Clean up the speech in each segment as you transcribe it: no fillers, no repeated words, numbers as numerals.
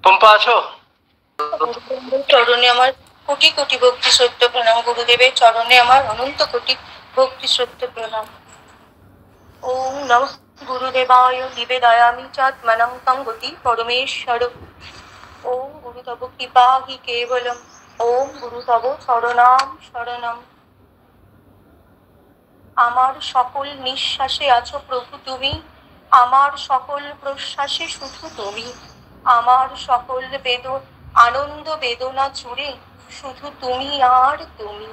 পম্পা আছো? চরণে আমার কোটি কোটি ভক্তি সত্য প্রণাম। গুরুদেবের চরণে আমার অনন্ত কোটি ভক্তি সত্য প্রণাম। ওম নমঃ গুরুদেবায় নিবেদয়ামি চাত্মনং তং গতি পরমেশ্বর। ওম গুরু তব কৃপা হি কেবলম। ওম গুরু তব শরণাম শরণম। আমার সকল নিঃশ্বাসে আছো প্রভু তুমি, আমার সকল প্রশ্বাসে শুধু তুমি, আমার সকল আনন্দ বেদনা জুড়ে শুধু তুমি আর তুমি।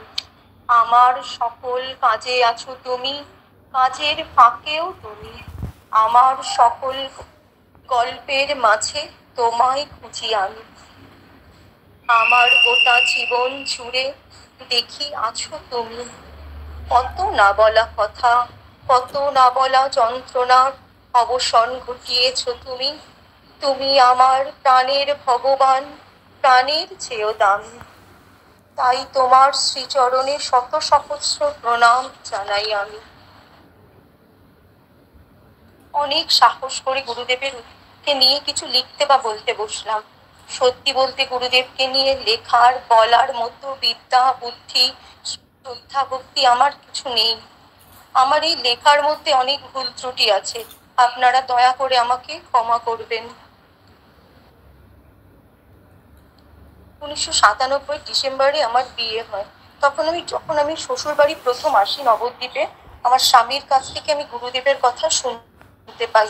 আমার সকল কাজে আছো তুমি, কাজের ফাঁকেও তুমি। আমার সকল গল্পের মাঝে তোমায় খুঁজি আমি। আমার গোটা জীবন জুড়ে দেখি আছো তুমি। কত না বলা কথা, কত না বলা যন্ত্রণার অবসান ঘটিয়েছ তুমি। তুমি আমার প্রাণের ভগবান, প্রাণের চেয়েও দামি। তাই তোমার শ্রীচরণে শত সহস্র প্রণাম জানাই আমি। অনেক সাহস করে গুরুদেবকে নিয়ে কিছু লিখতে বা বলতে বসলাম। সত্যি বলতে গুরুদেবকে নিয়ে লেখার বলার মতো বিদ্যা বুদ্ধি শ্রদ্ধা ভক্তি আমার কিছু নেই। আমার এই লেখার মধ্যে অনেক ভুল ত্রুটি আছে, আপনারা দয়া করে আমাকে ক্ষমা করবেন। 1997 ডিসেম্বরে আমার বিয়ে হয়। যখন আমি শ্বশুর বাড়ি প্রথম আসি নবদ্বীপে, আমার স্বামীর কাছ থেকে আমি গুরুদেবের কথা শুনতে পাই।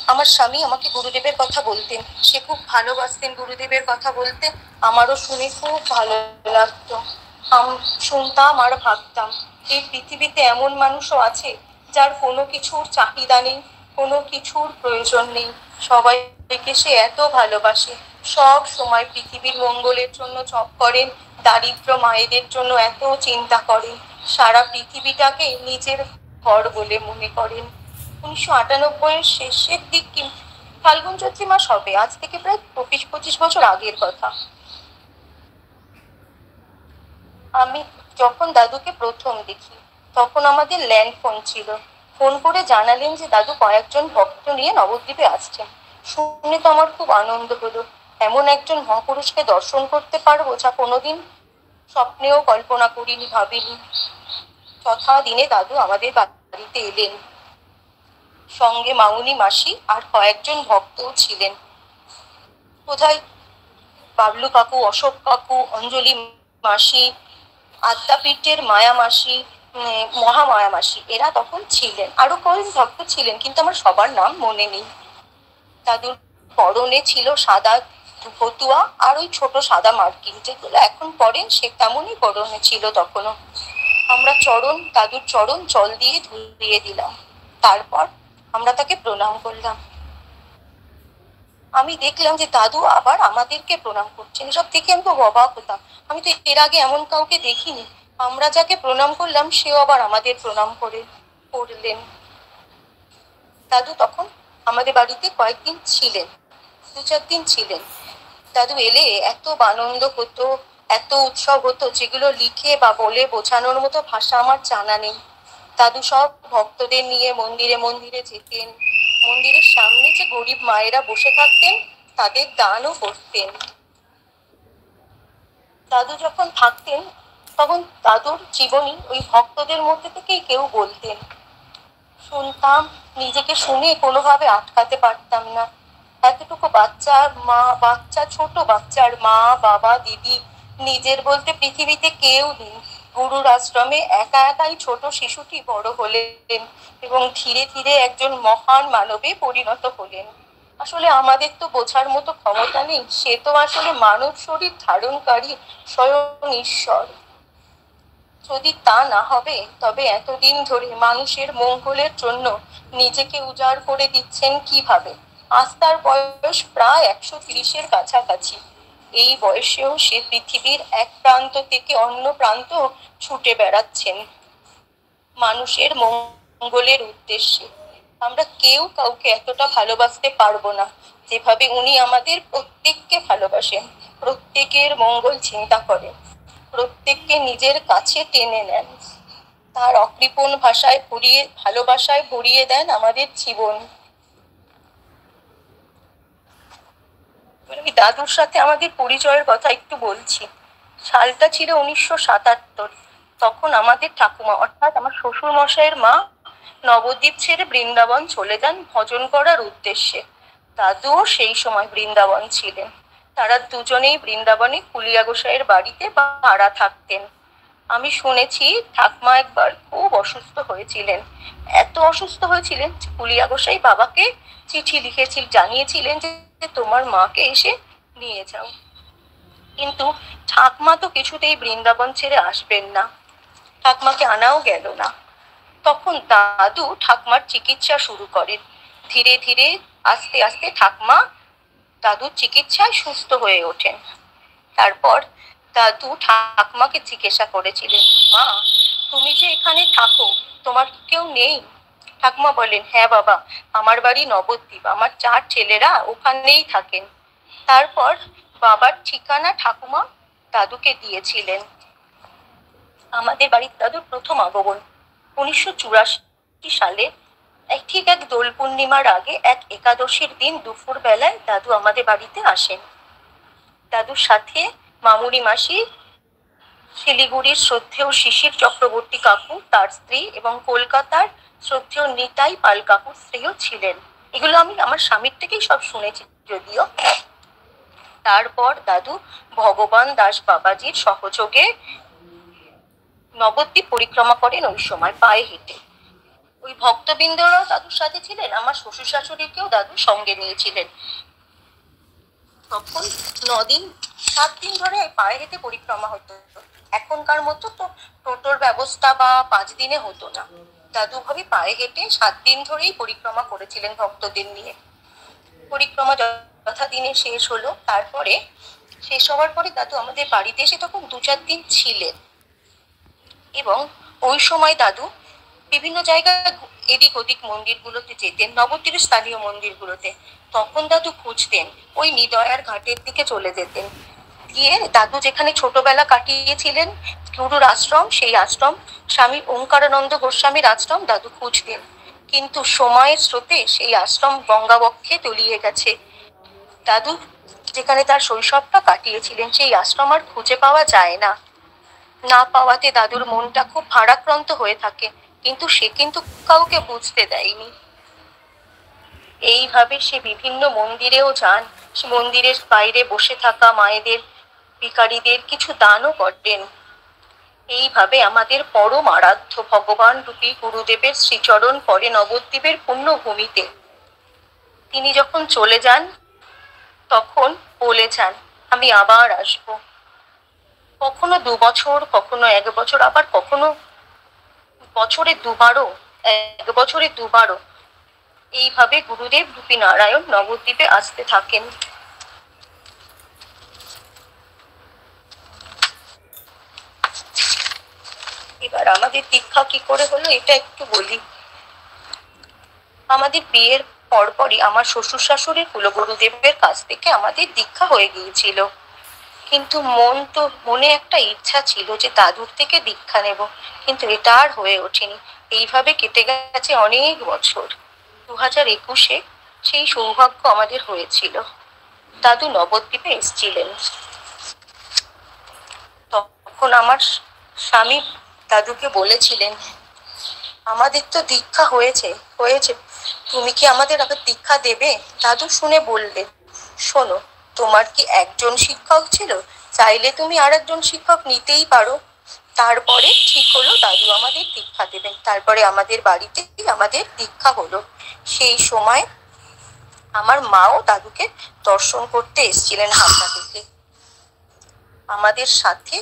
আমার স্বামী আমাকে গুরুদেবের কথা বলতেন, সে খুব ভালোবাসতেন গুরুদেবের কথা বলতে। আমারও শুনে খুব ভালো লাগতো। শুনতাম আর ভাবতাম, এই পৃথিবীতে এমন মানুষও আছে যার কোনো কিছুর চাহিদা নেই, কোনো কিছুর প্রয়োজন নেই, সবাইকে সে এত ভালোবাসে, সব সময় পৃথিবীর মঙ্গলের জন্য জপ করেন, দারিদ্র মায়েদের জন্য এত চিন্তা করেন, সারা পৃথিবীটাকে নিজের ঘর বলে মনে করেন। 1998 শেষের দিক ফাল্গুন চৈত্র মাস হবে, আজ থেকে প্রায় 25 বছর আগের কথা। আমি যখন দাদুকে প্রথম দেখি, তখন আমাদের ল্যান্ড ফোন ছিল। ফোন করে জানালেন যে দাদু কয়েকজন ভক্ত নিয়ে নবদ্বীপে আসছেন। শুনে তো আমার খুব আনন্দ হলো। এমন একজন মহাপুরুষকে দর্শন করতে পারবো যা কোনোদিন স্বপ্নেও কল্পনা করিনি, ভাবিনি। দিনে দাদু আমাদের বাড়িতে এলেন, সঙ্গে মামুনি মাসি আর কয়েকজন ভক্তও ছিলেন। কোথায় বাবলু কাকু, অশোক কাকু, অঞ্জলি মাসি, আদ্যাপীঠের মায়া মাসি, মহামায়া মাসি, এরা তখন ছিলেন। আরো কয়েক ভক্ত ছিলেন, কিন্তু আমার সবার নাম মনে নেই। দাদুর পরনে ছিল সাদা ফতুয়া আর ওই ছোট সাদা মার্কিন, যেগুলো এখন পরেন, সে তেমনই পরনে ছিল তখনও। আমরা দাদুর চরণ জল দিয়ে ধুইয়ে দিলাম। তারপর আমরা তাকে প্রণাম করলাম। আমি দেখলাম যে দাদু আবার আমাদেরকে প্রণাম করছেন। এসব দেখে আমি খুব অবাক হতাম। আমি তো এর আগে এমন কাউকে দেখিনি। আমরা যাকে প্রণাম করলাম সেও আবার আমাদের প্রণাম করলেন। দাদু তখন আমাদের বাড়িতে কয়েকদিন ছিলেন, 2-4 দিন ছিলেন। দাদু এলে এত আনন্দ হতো, এত উৎসব হতো, যেগুলো লিখে বা বলে বোঝানোর মতো ভাষা আমার জানা নেই। দাদু সব ভক্তদের নিয়ে মন্দিরে মন্দিরে যেতেন। মন্দিরের সামনে যে গরিব মায়েরা বসে থাকতেন, তাদের দানও করতেন। দাদু যখন থাকতেন, তখন দাদুর জীবনী ওই ভক্তদের মধ্যে থেকেই কেউ বলতেন। শুনতাম, নিজেকে শুনে কোনোভাবে আটকাতে পারতাম না। এতটুকু ছোট বাচ্চার মা, বাবা, দিদি, নিজের বলতে পৃথিবীতে কেউ নেই। গুরুর আশ্রমে একা একাই ছোট শিশুটি বড় হলেন এবং ধীরে ধীরে একজন মহান মানবে পরিণত হলেন। আসলে আমাদের তো বোঝার মতো ক্ষমতা নেই, সে তো আসলে মানব শরীর ধারণকারী স্বয়ং ঈশ্বর। যদি তা না হবে, তবে এতদিন ধরে মানুষের মঙ্গলের জন্য নিজেকে উজাড় করে দিচ্ছেন কিভাবে? আজ তার বয়স প্রায় 130-এর কাছাকাছি। এই বয়সেও সে পৃথিবীর এক প্রান্ত থেকে অন্য প্রান্ত ছুটে বেড়াচ্ছেন মানুষের মঙ্গলের উদ্দেশ্যে। আমরা কেউ কাউকে এতটা ভালোবাসতে পারবো না যেভাবে উনি আমাদের প্রত্যেককে ভালোবাসেন, প্রত্যেকের মঙ্গল চিন্তা করেন, প্রত্যেককে নিজের কাছে টেনে নেন। তার অকৃপণ ভালোবাসায় ভরিয়ে দেন আমাদের জীবন। এবার আমি দাদুর সাথে আমাদের পরিচয়ের কথা একটু বলছি। সালটা ছিল 1977। তখন আমাদের ঠাকুমা অর্থাৎ আমার শ্বশুর মশাইয়ের মা নবদ্বীপ ছেড়ে বৃন্দাবন চলে যান ভজন করার উদ্দেশ্যে। দাদুও সেই সময় বৃন্দাবন ছিলেন। তারা দুজনেই বৃন্দাবনে কুলিয়া গোসাইয়ের বাড়িতে ভাড়া থাকতেন। আমি শুনেছি ঠাকুমা একবার খুব অসুস্থ হয়েছিলেন। এত অসুস্থ হয়েছিলেন যে কুলিয়া গোসাই বাবাকে চিঠি জানিয়েছিলেন যে তোমার মাকে এসে নিয়ে যাও। কিন্তু ঠাকমা তো কিছুতেই বৃন্দাবন ছেড়ে আসবেন না। ঠাকমাকে আনাও গেল না। তখন দাদু ঠাকমার চিকিৎসা শুরু করেন। ধীরে ধীরে আস্তে আস্তে ঠাকমা দাদুর চিকিৎসায় সুস্থ হয়ে ওঠেন। তারপর দাদু ঠাকমাকে জিজ্ঞাসা করেছিলেন, মা তুমি যে এখানে থাকো, তোমার কেউ নেই? ঠাকমা বলেন, হ্যাঁ বাবা, আমার বাড়ি নবদ্বীপ, আমার 4 ছেলেরা ওখানেই থাকেন। তারপর বাবার ঠিকানা ঠাকুমা দাদুকে দিয়েছিলেন। আমাদের বাড়ির দাদুর প্রথম আগমন 1984 সালে ঠিক এক দোল পূর্ণিমার আগে এক একাদশীর দিন দুপুর বেলায় দাদু আমাদের বাড়িতে আসেন। দাদুর সাথে মামুনি মাসি, শিলিগুড়ির শ্রদ্ধেয় শিশির চক্রবর্তী কাকু তার স্ত্রী এবং কলকাতার শ্রদ্ধেয় নিতাই পাল কাকুর স্ত্রীও ছিলেন। এগুলো আমি আমার স্বামীর থেকেই সব শুনেছি যদিও। তারপর দাদু ভগবান দাস বাবাজির সহযোগে নবদ্বীপ পরিক্রমা করেন ওই সময় পায়ে হেঁটে। ওই ভক্তবৃন্দরাও দাদুর সাথে ছিলেন। আমার শ্বশুর শাশুড়িকেও দাদু সঙ্গে নিয়েছিলেন। তখন 7 দিন ধরে পায়ে হেঁটে পরিক্রমা হতো। এখনকার মতো তো টোটোর ব্যবস্থা বা 5 দিনে হতো না। দাদু ভাবে পায়ে হেঁটে 7 দিন ধরেই পরিক্রমা করেছিলেন ভক্তদের নিয়ে। পরিক্রমা যথাদিনে শেষ হলো। তারপরে শেষ হওয়ার পরে দাদু আমাদের বাড়িতে এসে তখন 2-4 দিন ছিলেন। এবং ওই সময় দাদু বিভিন্ন জায়গায় এদিক ওদিক মন্দিরগুলোতে যেতেন, নবদ্বীপের স্থানীয় মন্দিরগুলোতে। তখন দাদু খুঁজতেন, ওই নিদয়ার ঘাটের দিকে চলে যেতেন। গিয়ে দাদু যেখানে ছোটবেলা কাটিয়েছিলেন গুরুর আশ্রম, সেই আশ্রম স্বামী ওঙ্কারানন্দ গোস্বামীর আশ্রম দাদু খুঁজতেন। কিন্তু সময়ের স্রোতে সেই আশ্রম গঙ্গাবক্ষে তলিয়ে গেছে। দাদু যেখানে তার শৈশবটা কাটিয়েছিলেন সেই আশ্রম আর খুঁজে পাওয়া যায় না। না পাওয়াতে দাদুর মনটা খুব ভারাক্রান্ত হয়ে থাকে, কিন্তু সে কিন্তু কাউকে বুঝতে দেয়নি। এইভাবে সে বিভিন্ন মন্দিরেও যান। সে মন্দিরের বাইরে বসে থাকা মায়েদের, ভিখারিদের কিছু দানও করতেন। এইভাবে আমাদের পরম আরাধ্য ভগবান রূপী গুরুদেবের শ্রীচরণ পরে নবদ্বীপের পুণ্যভূমিতে তিনি যখন চলে যান তখন বলে যান, আমি আবার আসবো। কখনো 2 বছর, কখনো 1 বছর, আবার কখনো বছরে 2বারও, 1 বছরে 2বারও এইভাবে গুরুদেব রূপী নারায়ণ নবদ্বীপে আসতে থাকেন। এবার আমাদের দীক্ষা কি করে হলো এটা একটু বলি। আমাদের বিয়ের পরপরই আমার শ্বশুর শাশুড়ির কুলগুরুদেবের কাছ থেকে আমাদের দীক্ষা হয়ে গিয়েছিল। কিন্তু মনে একটা ইচ্ছা ছিল যে দাদুর থেকে দীক্ষা নেব, কিন্তু এটা আর হয়ে ওঠেনি। এইভাবে কেটে গেছে অনেক বছর। 2021-এ সেই সৌভাগ্য আমাদের হয়েছিল। দাদু নবদ্বীপে এসেছিলেন। তখন আমার স্বামী দাদুকে বলেছিলেন, আমাদের তো দীক্ষা হয়েছে, তুমি কি আমাদের আবার দীক্ষা দেবে? দাদু শুনে বললেন, শোনো, তোমার কি একজন শিক্ষক ছিল? চাইলে তুমি আর একজন শিক্ষক নিতেই পারো। তারপরে ঠিক হলো দাদু আমাদের দীক্ষা দেবেন। তারপরে আমাদের বাড়িতেই আমাদের দীক্ষা হলো। সেই সময় আমার মাও দাদুকে দর্শন করতে এসেছিলেন হাবড়া থেকে। আমাদের সাথে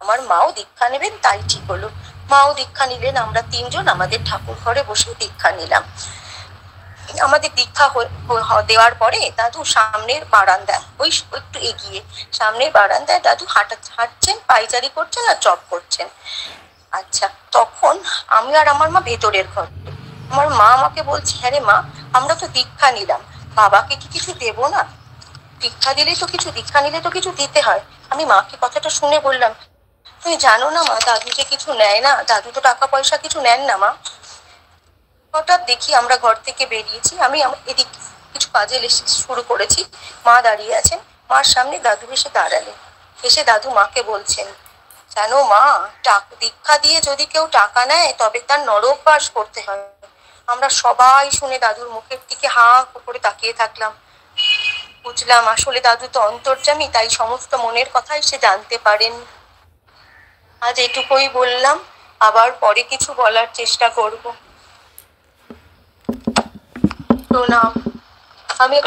আমার মাও দীক্ষা নেবেন তাই ঠিক হলো। মাও দীক্ষা নিলেন। আমরা 3 জন আমাদের ঠাকুর ঘরে বসে দীক্ষা নিলাম। আমাদের দীক্ষা দেওয়ার পরে দাদু সামনের বারান্দায়, ওই একটু এগিয়ে সামনের বারান্দায় দাদু হাঁটছেন, পায়চারি করছেন আর জপ করছেন। আচ্ছা, তখন আমি আর আমার মা ভেতরের ঘরে। আমার মা আমাকে বলছে, হ্যাঁ রে মা, আমরা তো দীক্ষা নিলাম, বাবাকে কি কিছু দেবো না? দীক্ষা নিলে তো কিছু দিতে হয়। আমি মাকে কথাটা শুনে বললাম, তুমি জানো না মা, দাদু যে কিছু নেয় না, দাদু তো টাকা পয়সা কিছু নেন না মা। হঠাৎ দেখি আমরা ঘর থেকে বেরিয়েছি, আমি এদিক কিছু কাজে শুরু করেছি, মা দাঁড়িয়ে আছেন। মার সামনে দাদু এসে দাঁড়ালেন। এসে দাদু মাকে বলছেন, জানো মা, দীক্ষা দিয়ে যদি কেউ টাকা নেয় তবে তার নরকবাস করতে হয়। আমরা সবাই শুনে দাদুর মুখের দিকে হা করে তাকিয়ে থাকলাম। বুঝলাম আসলে দাদু তো অন্তর্যামী, তাই সমস্ত মনের কথাই সে জানতে পারেন। আজ এটুকুই বললাম, আবার পরে কিছু বলার চেষ্টা করব। প্রণাম। আমি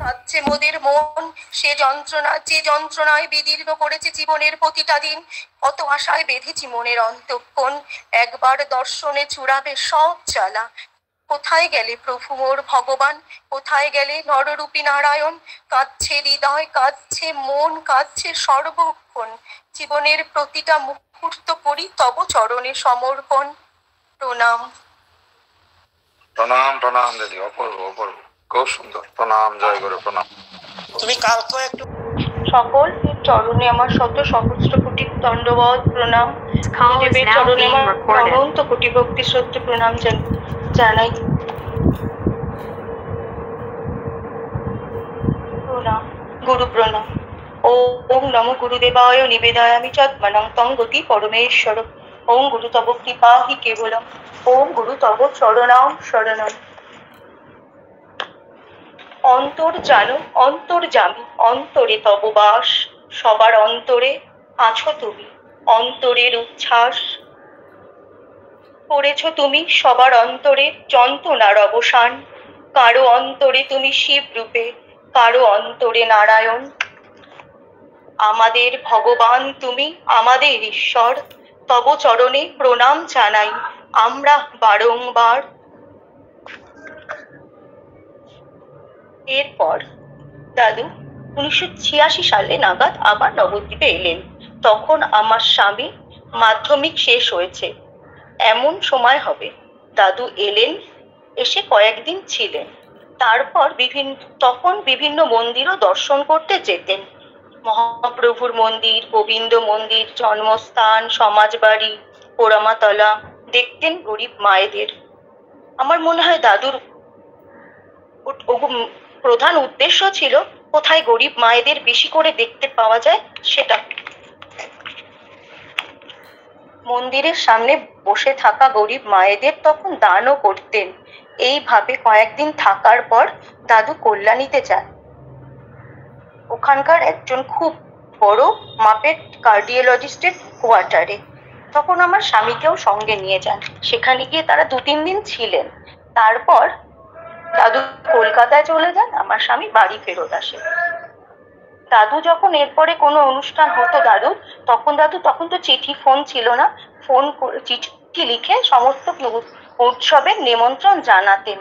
কাঁদছে মোদের মন, যে যন্ত্রণায় বিদীর্ণ করেছে জীবনের প্রতিটা দিন। কত আশায় বেঁধেছি মনের অন্তঃকোণ, একবার দর্শনে চূড়াবে সব জ্বালা। কোথায় গেলে প্রভু মোর ভগবান, কোথায় গেলে নররূপী নারায়ণ? কাঁদছে হৃদয়, কাঁদছে মন, কাঁদছে সর্বক্ষণ। জীবনের প্রতিটা মুহূর্ত করি তব চরণে সমর্পণ। প্রণাম। প্রণাম প্রণাম দিদি, অপূর্ব অপূর্ব, খুব সুন্দর। প্রণাম, জয় গুরু, প্রণাম। তুমি কালকে একটু সকল চরণে আমার শত সহস্র কোটি দণ্ডবত প্রণাম। গুরুদেবের চরণে আমার অনন্ত কোটি ভক্তি শ্রদ্ধা প্রণাম জানাই। প্রণাম। গুরু প্রণাম। ওম নমো গুরুদেবায় নিবেদয়ামি চত্মনং তং গতি পরমেশ্বর। ওম গুরু তব কৃপা হি কেবলম। ওম গুরু তব চরণাম শরণম। অন্তর্জানু অন্তর্যামী, অন্তরে তব বাস। সবার অন্তরে আছো তুমি, অন্তরের উচ্ছ্বাস করেছ তুমি সবার অন্তরে যন্ত্রণার অবসান। কারো অন্তরে তুমি শিব রূপে, কারো অন্তরে নারায়ণ। আমাদের ভগবান তুমি, আমাদের ঈশ্বর। তব চরণে প্রণাম জানাই আমরা বারংবার। এরপর দাদু 1986 সালে নাগাদ আবার নবদ্বীপে এলেন। তখন আমার স্বামী মাধ্যমিক শেষ হয়েছে, এমন সময় হবে। দাদু এলেন, এসে কয়েকদিন ছিলেন। তারপর তখন বিভিন্ন মন্দিরও দর্শন করতে যেতেন। মহাপ্রভুর মন্দির, গোবিন্দ মন্দির, জন্মস্থান, সমাজবাড়ি, পোড়ামাতলা দেখতেন গরিব মায়েদের। আমার মনে হয় দাদুর প্রধান উদ্দেশ্য ছিল কোথায় গরিব মায়েদের বেশি করে দেখতে পাওয়া যায় সেটা। মন্দিরের সামনে বসে থাকা গরিব মায়েদের তখন দানও করতেন। এইভাবে কয়েকদিন থাকার পর দাদু কল্যাণীতে যান। ওখানকার একজন খুব বড় মাপের কার্ডিওলজিস্টের কোয়ার্টারে। তখন আমার স্বামীকেও সঙ্গে নিয়ে যান। সেখানে গিয়ে তারা 2-3 দিন ছিলেন। তারপর দাদু কলকাতায় চলে যান, আমার স্বামী বাড়ি ফেরত আসে। দাদু যখন এরপরে কোনো অনুষ্ঠান হতো তখন তো চিঠি ফোন ছিল না, চিঠি লিখে সমস্ত উৎসবের নিমন্ত্রণ জানাতেন।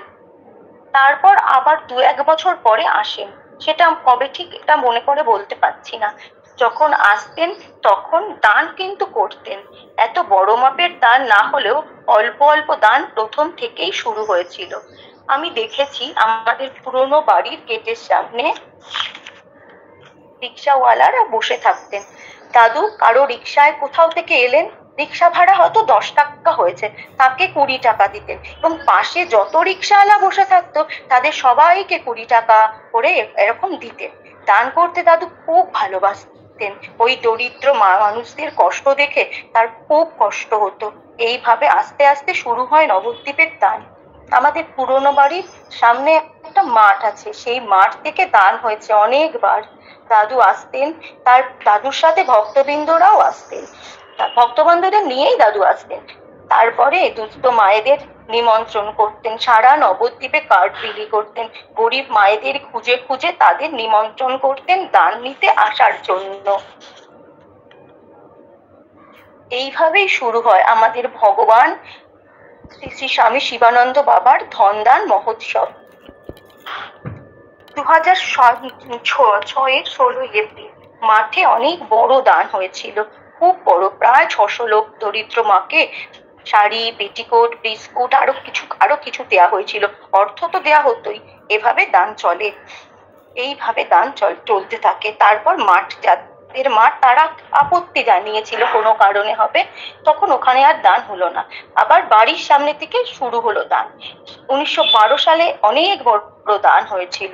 তারপর আবার 2-1 বছর পরে আসেন, সেটা কবে ঠিক এটা মনে করে বলতে পারছি না। যখন আসতেন তখন দান কিন্তু করতেন। এত বড় মাপের দান না হলেও অল্প অল্প দান প্রথম থেকেই শুরু হয়েছিল। আমি দেখেছি আমাদের পুরনো বাড়ির গেটের সামনে রিক্সাওয়ালারা বসে থাকতেন। দাদু কারো রিক্সায় কোথাও থেকে এলেন, রিক্সা ভাড়া হয়তো 10 টাকা হয়েছে, তাকে 20 টাকা দিতেন। এবং পাশে যত রিক্সাওয়ালা বসে থাকতো তাদের সবাইকে 20 টাকা করে এরকম দিতেন। দান করতে দাদু খুব ভালোবাসতেন। ওই দরিদ্র মানুষদের কষ্ট দেখে তার খুব কষ্ট হতো। এইভাবে আস্তে আস্তে শুরু হয় নবদ্বীপের দান। আমাদের পুরনো বাড়ির সামনে একটা মাঠ আছে, সেই মাঠ থেকে দান হয়েছে অনেকবার। দাদু আসতেন, তার দাদুর সাথে ভক্তবৃন্দরাও আসতেন। ভক্তবৃন্দদের নিয়েই দাদু আসতেন। তারপরে দুস্থ মায়েদের নিমন্ত্রণ করতেন, সারা নবদ্বীপে কার্ড বিলি করতেন। গরিব মায়েদের খুঁজে খুঁজে তাদের নিমন্ত্রণ করতেন দান নিতে আসার জন্য। এইভাবেই শুরু হয় আমাদের ভগবান শ্রী শ্রী স্বামী শিবানন্দ বাবার ধনদান মহোৎসব। 2006-এর 16 এপ্রিল মাঠে অনেক বড় দান হয়েছিল, খুব বড়। প্রায় 600 লোক দরিদ্র মাকে শাড়ি, পেটিকোট, বিস্কুট আরো কিছু দেয়া হয়েছিল। অর্থ তো দেয়া হতোই। এভাবে দান চলে, এইভাবে দান চলতে থাকে। তারপর মাঠ এর মার তারা আপত্তি জানিয়েছিল কোনো কারণে হবে, তখন ওখানে আর দান হলো না। আবার বাড়ির সামনে থেকে শুরু হলো দান। 1912 সালে অনেক বড় দান হয়েছিল।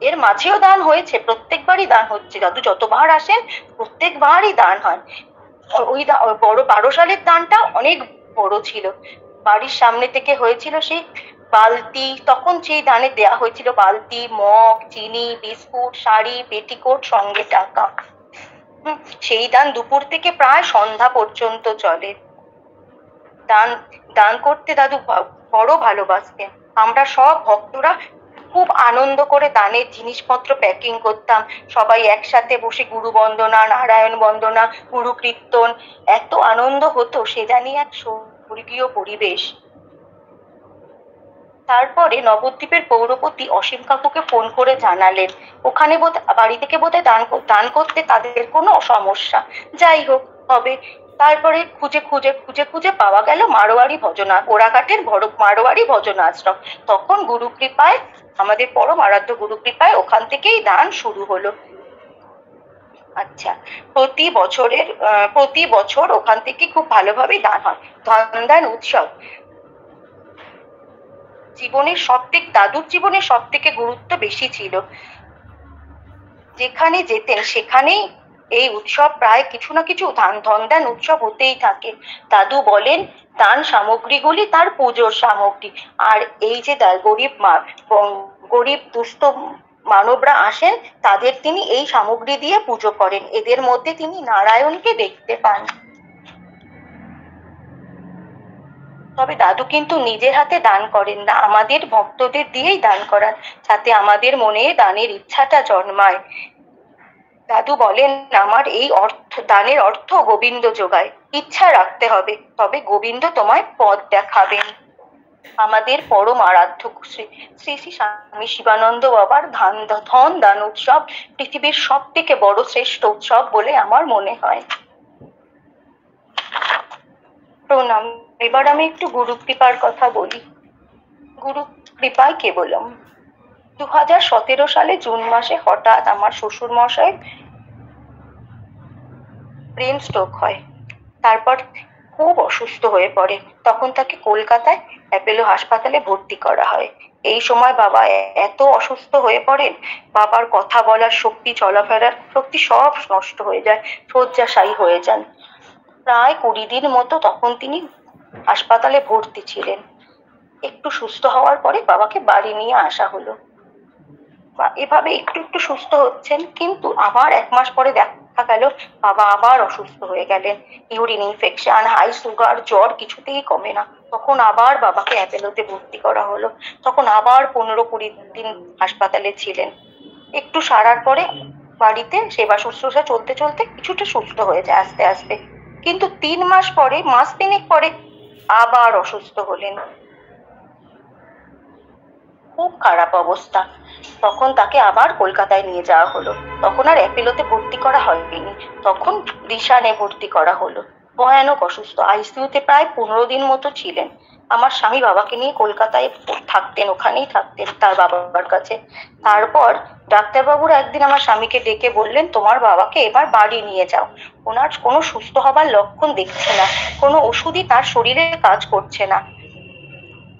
এর মাঝেও দান হয়েছে, প্রত্যেকবারই দান হচ্ছে, দাদু যতবার আসেন প্রত্যেকবারই দান হয়। ওই বড় 12 সালের দানটা অনেক বড় ছিল। বাড়ির সামনে থেকে হয়েছিল সেই বালতি, তখন সেই দানে দেয়া হয়েছিল বালতি, মগ, চিনি, বিস্কুট, শাড়ি, পেটিকোট, সঙ্গে টাকা। সেই দান দুপুর থেকে প্রায় সন্ধ্যা পর্যন্ত চলে। দান দান করতে দাদু বড় ভালোবাসতেন। আমরা সব ভক্তরা খুব আনন্দ করে দানের জিনিসপত্র প্যাকিং করতাম, সবাই একসাথে বসে গুরু বন্দনা, নারায়ণ বন্দনা, গুরু কীর্তন, এত আনন্দ হতো, সে জানি এক স্বর্গীয় পরিবেশ। তারপরে নবদ্বীপের পৌরপতি অসীম কাকুকে ফোন করে জানালেন ওখানে বাড়ি থেকে বোধহয় দান করতে তাদের কোনো সমস্যা, যাই হোক হবে। তারপরে খুঁজে খুঁজে খুঁজে খুঁজে পাওয়া গেল মারোয়ারি গোড়াঘাটের মারোয়ারি ভজনাশ্রম। তখন গুরু কৃপায়, আমাদের পরম আরাধ্য গুরু কৃপায় ওখান থেকেই দান শুরু হলো। আচ্ছা, প্রতি বছর ওখান থেকে খুব ভালোভাবে দান হয়। ধনদান উৎসব দাদুর জীবনের সব থেকে গুরুত্ব বেশি ছিল। যেখানে যেতেন সেখানেই এই উৎসব, প্রায় কিছু না কিছু ধনদান উৎসব হতেই থাকে। দাদু বলেন দান সামগ্রীগুলি তার পুজোর সামগ্রী, আর এই যে গরিব দুস্থ মানবরা আসেন তাদের তিনি এই সামগ্রী দিয়ে পুজো করেন, এদের মধ্যে তিনি নারায়ণকে দেখতে পান। তবে দাদু কিন্তু নিজের হাতে দান করেন না, আমাদের ভক্তদের দিয়েই দান করান, যাতে আমাদের মনে দানের ইচ্ছাটা জন্মায়। দাদু বলেন আমার এই দানের অর্থ গোবিন্দ যোগায়, ইচ্ছা রাখতে হবে, তবে গোবিন্দ তোমায় পথ দেখাবেন। আমাদের পরম আরাধ্য শ্রী শ্রী স্বামী শিবানন্দ বাবার ধন দান উৎসব পৃথিবীর সব থেকে বড় শ্রেষ্ঠ উৎসব বলে আমার মনে হয়। প্রণাম। এবার আমি একটু গুরু কৃপার কথা বলি। গুরু কৃপায় কেবলম। 2017 সালে জুন মাসে হঠাৎ আমার শ্বশুর মশাই ব্রেন স্ট্রোক হয়। তারপর খুব অসুস্থ হয়ে পড়ে। তখন তাকে কলকাতায় অ্যাপেলো হাসপাতালে ভর্তি করা হয়। এই সময় বাবা এত অসুস্থ হয়ে পড়েন, বাবার কথা বলার শক্তি, চলাফেরার শক্তি সব নষ্ট হয়ে যায়, শয্যাশায়ী হয়ে যান। প্রায় 20 দিন মতো তখন তিনি হাসপাতালে ভর্তি ছিলেন। একটু সুস্থ হওয়ার পরে বাবাকে বাড়ি নিয়ে আসা হলো। এভাবে একটু একটু সুস্থ হচ্ছেন, কিন্তু আবার 1 মাস পরে দেখা গেল বাবা আবার অসুস্থ হয়ে গেলেন। ইউরিন ইনফেকশন, হাই সুগার, জ্বর কিছুতেই কমে না। তখন আবার বাবাকে অ্যাপেলোতে ভর্তি করা হলো। তখন আবার 15-20 দিন হাসপাতালে ছিলেন। একটু সারার পরে বাড়িতে সেবা শুশ্রূষা চলতে চলতে কিছুটা সুস্থ হয়ে যায় আস্তে আস্তে। কিন্তু 3 মাস পরে, মাস 3 পরে আবার অসুস্থ হলেন। খুব খারাপ অবস্থা। তখন তাকে আবার কলকাতায় নিয়ে যাওয়া হলো। তখন আর অ্যাপেলোতে ভর্তি করা হয়নি, তখন রিশানে ভর্তি করা হলো। ভয়ানক অসুস্থ, আইসিইউতে প্রায় 15 দিন মতো ছিলেন। আমার স্বামী বাবাকে নিয়ে কলকাতায় থাকতেন, ওখানেই থাকতেন তার বাবার কাছে। তারপর ডাক্তারবাবুরা একদিন আমার স্বামীকে ডেকে বললেন তোমার বাবাকে এবার বাড়ি নিয়ে যাও, ওনার কোনো সুস্থ হবার লক্ষণ দেখছে না, কোনো ওষুধই তার শরীরে কাজ করছে না।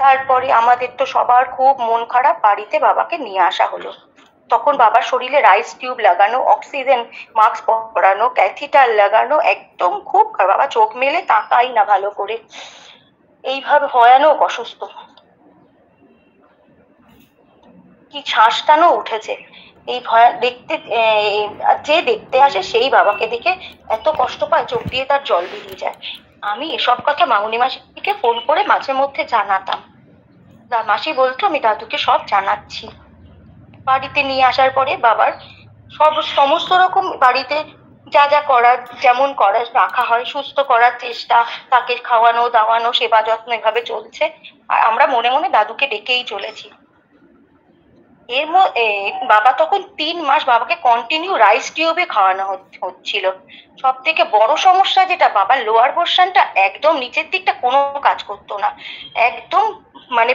তারপরে আমাদের তো সবার খুব মন খারাপ, বাড়িতে বাবাকে নিয়ে আসা হলো। তখন বাবার শরীরে রাইস টিউব লাগানো, অক্সিজেন মাস্ক পরানো, ক্যাথিটার লাগানো, একদম খুব বাবা চোখ মেলে তাকাই না ভালো করে, এইভাবে ভয়ানক অসুস্থ। কি শ্বাস টানো উঠেছে। এই যে দেখতে আসে সেই বাবাকে দেখে এত কষ্ট পায়, চোখ দিয়ে তার জল বেরিয়ে যায়। আমি এসব কথা মামুনি মাসিকে ফোন করে মাঝে মধ্যে জানাতাম। মাসি বলতো আমি দাদুকে সব জানাচ্ছি। বাড়িতে নিয়ে আসার পরে বাবার সমস্ত রকম বাড়িতে যা যা করার, যেমন করার রাখা হয়, সুস্থ করার চেষ্টা, তাকে খাওয়ানো দাওয়ানো, সেবা যত্ন এভাবে চলছে। আর আমরা মনে মনে দাদুকে ডেকেই চলেছি। বাবা তখন 3 মাস বাবাকে কন্টিনিউ রাইস টিউবে খাওয়ানো হচ্ছিল। সব থেকে বড় সমস্যা যেটা, বাবার লোয়ার পোর্শনটা একদম নিচের দিকটা কোনো কাজ করতো না, একদম মানে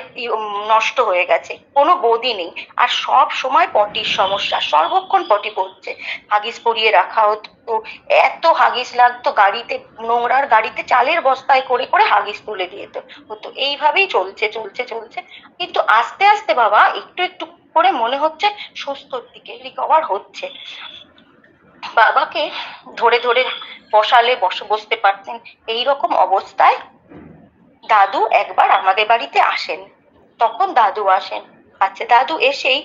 নষ্ট হয়ে গেছে, কোনো বডি নেই। আর সব সময় পটির সমস্যা, সর্বক্ষণ পটি পড়ছে, হাগিস পরিয়ে রাখা হতো, এত হাগিস লাগতো, গাড়িতে নোংরার গাড়িতে চালের বস্তায় করে করে হাগিস তুলে দিয়ে হতো। এইভাবেই চলছে চলছে চলছে, কিন্তু আস্তে আস্তে বাবা একটু একটু করে মনে হচ্ছে সুস্থর দিকে রিকভার হচ্ছে। বাবাকে ধরে ধরে বসালে বসতে পারতেন। এইরকম অবস্থায় দাদু একবার আমাদের বাড়িতে আসেন। তখন দাদু আসেন, আচ্ছা দাদু এসেই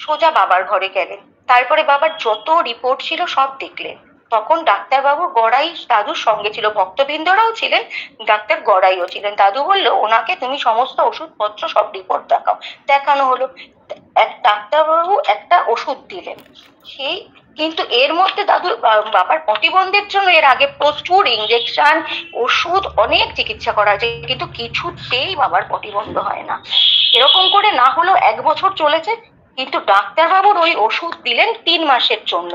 সোজা বাবার ঘরে গেলেন। তারপরে বাবার যত রিপোর্ট ছিল সব দেখলেন। তখন ডাক্তারবাবু গড়াই দাদুর সঙ্গে ছিল, ভক্তবৃন্দরাও ছিলেন, ডাক্তার গড়াইও ছিলেন। দাদু বললো ওনাকে তুমি সমস্ত ওষুধপত্র সব রিপোর্ট দেখাও। দেখানো হলো, ডাক্তারবাবু একটা ওষুধ দিলেন। সেই কিন্তু এর মধ্যে দাদুর বাবার পটি বন্ধের জন্য এর আগে প্রচুর ইঞ্জেকশন, ওষুধ, অনেক চিকিৎসা করা হয়েছে, কিন্তু কিছুতেই বাবার পটি বন্ধ হয় না। এরকম করে না হলেও 1 বছর চলেছে, কিন্তু ডাক্তারবাবুর ওই ওষুধ দিলেন 3 মাসের জন্য।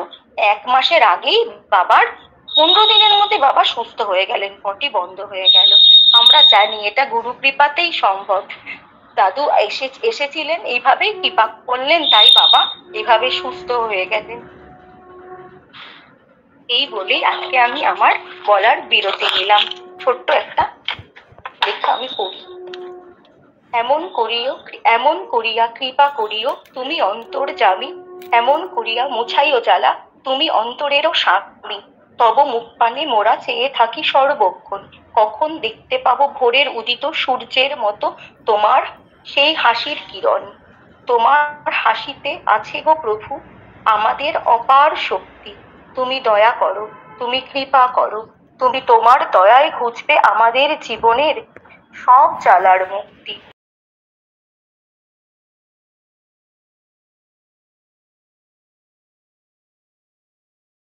1 মাসের আগেই বাবার 15 দিনের মধ্যে বাবা সুস্থ হয়ে গেলেন, পটি বন্ধ হয়ে গেল। আমরা জানি এটা গুরু কৃপাতেই সম্ভব। দাদু এসেছিলেন, এইভাবেই কৃপা করলেন, তাই বাবা এইভাবে সুস্থ হয়ে গেলেন। এই বলেই আজকে আমি আমার বলার বিরতি নিলাম। ছোট্ট একটা লেখা আমি পড়ি। এমন করিয়া কৃপা করিও তুমি অন্তর্যামী, এমন করিয়া মুছাইও জ্বালা তুমি অন্তরেরও স্বামী। তব মুখ পানে মোরা চেয়ে থাকি সর্বক্ষণ, কখন দেখতে পাবো ভোরের উদিত সূর্যের মতো তোমার সেই হাসির কিরণ। তোমার হাসিতে আছে গো প্রভু আমাদের অপার শক্তি। তুমি দয়া করো, তুমি কৃপা করো, তুমি তোমার দয়ায় ঘুচবে আমাদের জীবনের সব জ্বালার মুক্তি।